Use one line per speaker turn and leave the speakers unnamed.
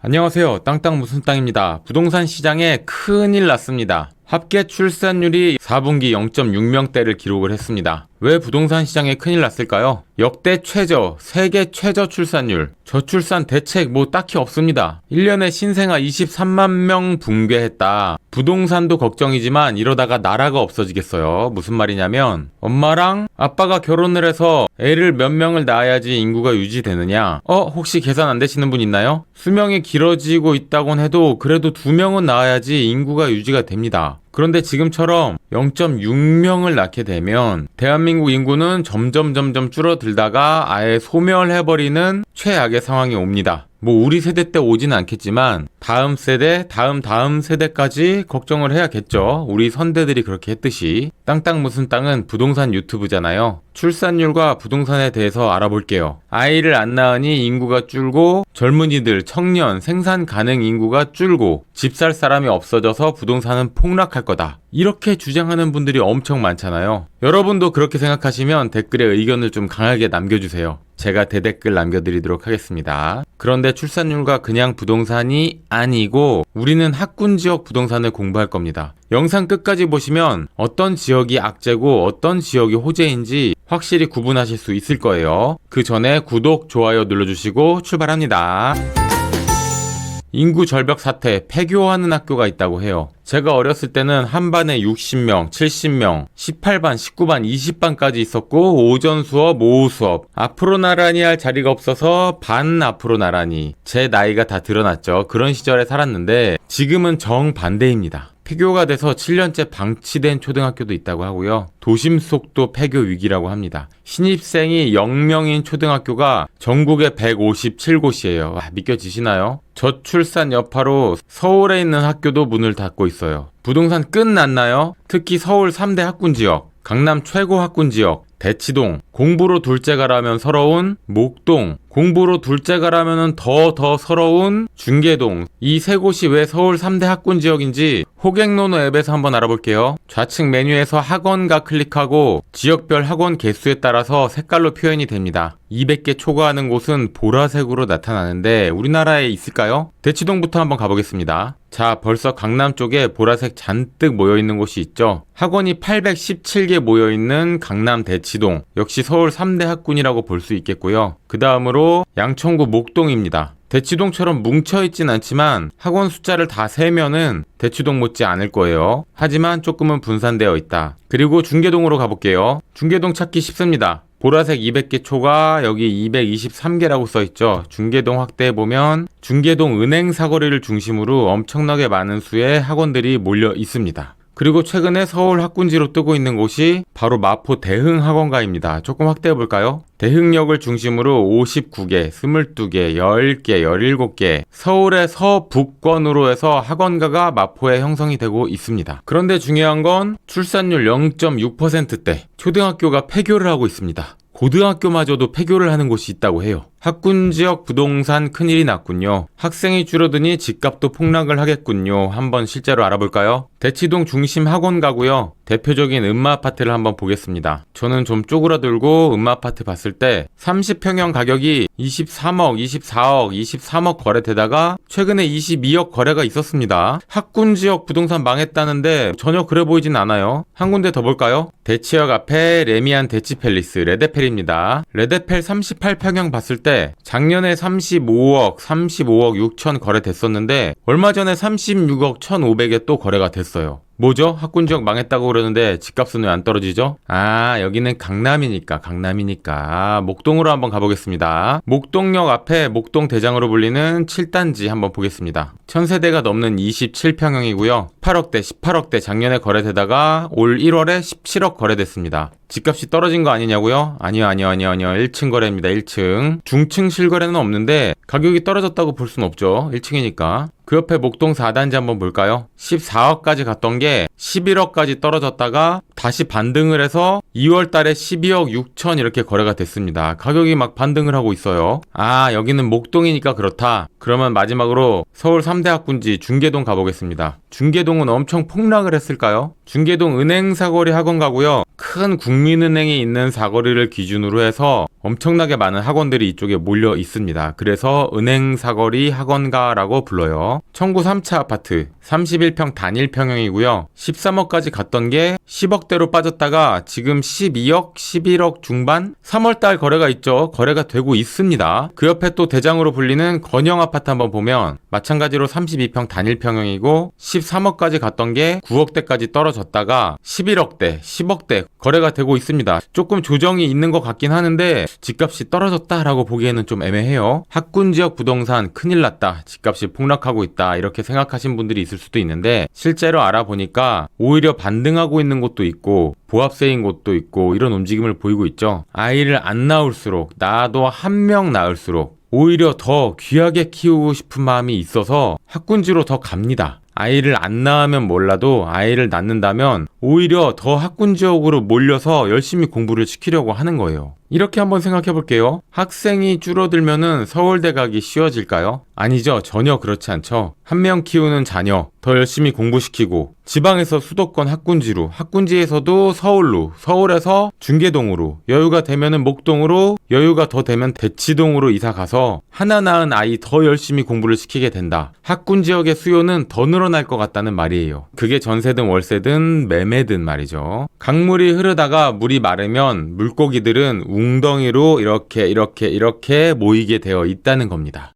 안녕하세요. 땅땅 무슨 땅입니다. 부동산 시장에 큰일 났습니다. 합계 출산율이 4분기 0.6명대를 기록을 했습니다. 왜 부동산 시장에 큰일 났을까요? 역대 최저, 세계 최저 출산율, 저출산 대책 딱히 없습니다. 1년에 신생아 23만 명 붕괴했다. 부동산도 걱정이지만 이러다가 나라가 없어지겠어요. 무슨 말이냐면 엄마랑 아빠가 결혼을 해서 애를 몇 명을 낳아야지 인구가 유지되느냐? 혹시 계산 안 되시는 분 있나요? 수명이 길어지고 있다곤 해도 그래도 2명은 낳아야지 인구가 유지가 됩니다. 그런데 지금처럼 0.6명을 낳게 되면 대한민국 인구는 점점 줄어들다가 아예 소멸해버리는 최악의 상황이 옵니다. 우리 세대 때 오지는 않겠지만 다음 세대, 다음 세대까지 걱정을 해야겠죠. 우리 선대들이 그렇게 했듯이. 땅땅 무슨 땅은 부동산 유튜브잖아요. 출산율과 부동산에 대해서 알아볼게요. 아이를 안 낳으니 인구가 줄고 젊은이들, 청년, 생산 가능 인구가 줄고 집 살 사람이 없어져서 부동산은 폭락할 거다. 이렇게 주장하는 분들이 엄청 많잖아요. 여러분도 그렇게 생각하시면 댓글에 의견을 좀 강하게 남겨주세요. 제가 대댓글 남겨드리도록 하겠습니다. 그런데 출산율과 그냥 부동산이 아니고 우리는 학군 지역 부동산을 공부할 겁니다. 영상 끝까지 보시면 어떤 지역이 악재고 어떤 지역이 호재인지 확실히 구분하실 수 있을 거예요. 그 전에 구독, 좋아요 눌러주시고 출발합니다. 인구 절벽 사태, 폐교하는 학교가 있다고 해요. 제가 어렸을 때는 한 반에 60명, 70명, 18반, 19반, 20반까지 있었고 오전 수업, 오후 수업. 앞으로 나란히 할 자리가 없어서 반 앞으로 나란히. 제 나이가 다 드러났죠. 그런 시절에 살았는데 지금은 정반대입니다. 폐교가 돼서 7년째 방치된 초등학교도 있다고 하고요. 도심 속도 폐교 위기라고 합니다. 신입생이 0명인 초등학교가 전국에 157곳이에요. 믿겨지시나요? 저출산 여파로 서울에 있는 학교도 문을 닫고 있어요. 부동산 끝났나요? 특히 서울 3대 학군 지역, 강남 최고 학군 지역, 대치동, 공부로 둘째 가라면 서러운 목동, 공부로 둘째 가라면 더 서러운 중계동. 이 세 곳이 왜 서울 3대 학군 지역인지 호갱노노 앱에서 한번 알아볼게요. 좌측 메뉴에서 학원가 클릭하고 지역별 학원 개수에 따라서 색깔로 표현이 됩니다. 200개 초과하는 곳은 보라색으로 나타나는데 우리나라에 있을까요? 대치동부터 한번 가보겠습니다. 자, 벌써 강남 쪽에 보라색 잔뜩 모여있는 곳이 있죠. 학원이 817개 모여있는 강남 대치동, 역시 서울 3대 학군이라고 볼 수 있겠고요. 그 다음으로 양천구 목동입니다. 대치동처럼 뭉쳐있진 않지만 학원 숫자를 다 세면은 대치동 못지 않을 거예요. 하지만 조금은 분산되어 있다. 그리고 중계동으로 가볼게요. 중계동 찾기 쉽습니다. 보라색 200개 초가 여기 223개라고 써있죠. 중계동 확대해보면 중계동 은행 사거리를 중심으로 엄청나게 많은 수의 학원들이 몰려 있습니다. 그리고 최근에 서울 학군지로 뜨고 있는 곳이 바로 마포 대흥학원가입니다. 조금 확대해볼까요? 대흥역을 중심으로 59개, 22개, 10개, 17개 서울의 서북권으로 해서 학원가가 마포에 형성이 되고 있습니다. 그런데 중요한 건 출산율 0.6%대 초등학교가 폐교를 하고 있습니다. 고등학교마저도 폐교를 하는 곳이 있다고 해요. 학군 지역 부동산 큰일이 났군요. 학생이 줄어드니 집값도 폭락을 하겠군요. 한번 실제로 알아볼까요? 대치동 중심 학원가고요. 대표적인 음마아파트를 한번 보겠습니다. 저는 좀 쪼그라들고 음마아파트 봤을 때 30평형 가격이 23억, 24억, 23억 거래되다가 최근에 22억 거래가 있었습니다. 학군 지역 부동산 망했다는데 전혀 그래 보이진 않아요. 한 군데 더 볼까요? 대치역 앞에 레미안 대치팰리스 레데펠입니다. 레데펠 38평형 봤을 때 작년에 35억 6천 거래됐었는데 얼마 전에 36억 1,500에 또 거래가 됐어요. 뭐죠? 학군 지역 망했다고 그러는데 집값은 왜 안 떨어지죠? 여기는 강남이니까 목동으로 한번 가보겠습니다. 목동역 앞에 목동 대장으로 불리는 7단지 한번 보겠습니다. 1000세대가 넘는 27평형이고요. 8억대, 18억대 작년에 거래되다가 올 1월에 17억 거래됐습니다. 집값이 떨어진 거 아니냐고요? 아니요. 1층 거래입니다. 1층. 중층 실거래는 없는데 가격이 떨어졌다고 볼 순 없죠. 1층이니까. 그 옆에 목동 4단지 한번 볼까요? 14억까지 갔던 게 11억까지 떨어졌다가 다시 반등을 해서 2월 달에 12억 6천 이렇게 거래가 됐습니다. 가격이 막 반등을 하고 있어요. 아, 여기는 목동이니까 그렇다. 그러면 마지막으로 서울 3대 학군지 중계동 가보겠습니다. 중계동은 엄청 폭락을 했을까요? 중계동 은행 사거리 학원가고요. 큰 국민은행이 있는 사거리를 기준으로 해서 엄청나게 많은 학원들이 이쪽에 몰려 있습니다. 그래서 은행 사거리 학원가라고 불러요. 청구 3차 아파트 31평 단일 평형이고요. 13억까지 갔던 게 10억대로 빠졌다가 지금 12억, 11억 중반? 3월달 거래가 있죠. 거래가 되고 있습니다. 그 옆에 또 대장으로 불리는 건영 아파트 한번 보면 마찬가지로 32평 단일 평형이고 13억까지 갔던 게 9억대까지 떨어졌다가 11억대, 10억대 거래가 되고 있습니다. 조금 조정이 있는 것 같긴 하는데 집값이 떨어졌다라고 보기에는 좀 애매해요. 학군지역 부동산 큰일 났다. 집값이 폭락하고 있다. 이렇게 생각하신 분들이 있을 수도 있는데 실제로 알아보니까 오히려 반등하고 있는 곳도 있고 보합세인 곳도 있고 이런 움직임을 보이고 있죠. 아이를 안 낳을수록 나도 한 명 낳을수록 오히려 더 귀하게 키우고 싶은 마음이 있어서 학군지로 더 갑니다. 아이를 안 낳으면 몰라도 아이를 낳는다면 오히려 더 학군 지역으로 몰려서 열심히 공부를 시키려고 하는 거예요. 이렇게 한번 생각해 볼게요. 학생이 줄어들면은 서울대 가기 쉬워질까요? 아니죠. 전혀 그렇지 않죠. 한 명 키우는 자녀 더 열심히 공부시키고 지방에서 수도권 학군지로, 학군지에서도 서울로, 서울에서 중계동으로, 여유가 되면은 목동으로, 여유가 더 되면 대치동으로 이사 가서 하나 낳은 아이 더 열심히 공부를 시키게 된다. 학군 지역의 수요는 더 늘어날 것 같다는 말이에요. 그게 전세든 월세든 매매든 말이죠. 강물이 흐르다가 물이 마르면 물고기들은 웅덩이로 이렇게 모이게 되어 있다는 겁니다.